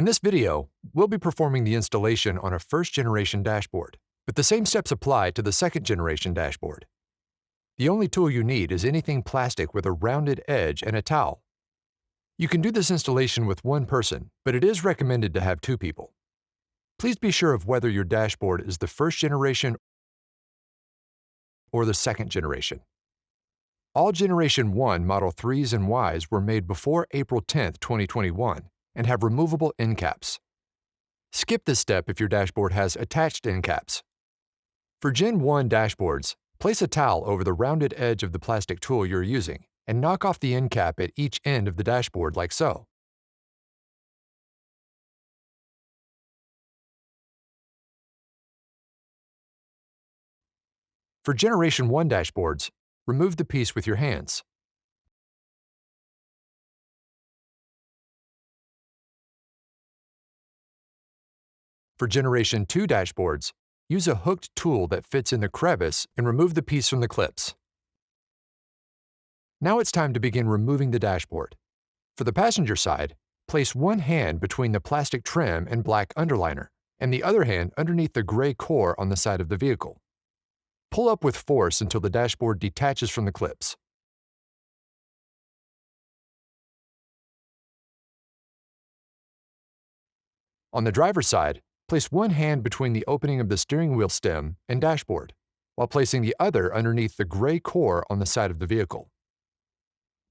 this video, we'll be performing the installation on a first-generation dashboard, but the same steps apply to the second-generation dashboard. The only tool you need is anything plastic with a rounded edge and a towel. You can do this installation with one person, but it is recommended to have two people. Please be sure of whether your dashboard is the first generation or the second generation. All Generation 1 Model 3s and Ys were made before April 10, 2021, and have removable end caps. Skip this step if your dashboard has attached end caps. For Gen 1 dashboards, place a towel over the rounded edge of the plastic tool you're using and knock off the end cap at each end of the dashboard like so. For Generation 1 dashboards, remove the piece with your hands. For Generation 2 dashboards, use a hooked tool that fits in the crevice and remove the piece from the clips. Now it's time to begin removing the dashboard. For the passenger side, place one hand between the plastic trim and black underliner, and the other hand underneath the gray core on the side of the vehicle. Pull up with force until the dashboard detaches from the clips. On the driver's side, place one hand between the opening of the steering wheel stem and dashboard, while placing the other underneath the gray core on the side of the vehicle.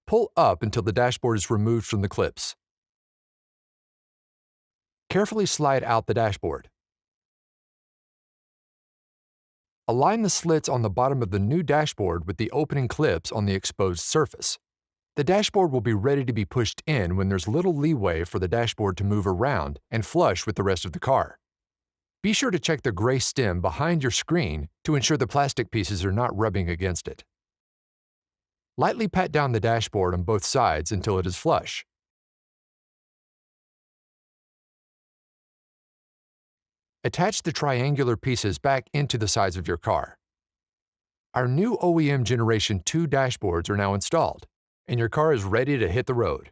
Pull up until the dashboard is removed from the clips. Carefully slide out the dashboard. Align the slits on the bottom of the new dashboard with the opening clips on the exposed surface. The dashboard will be ready to be pushed in when there's little leeway for the dashboard to move around and flush with the rest of the car. Be sure to check the gray stem behind your screen to ensure the plastic pieces are not rubbing against it. Lightly pat down the dashboard on both sides until it is flush. Attach the triangular pieces back into the sides of your car. Our new OEM Generation 2 dashboards are now installed, and your car is ready to hit the road.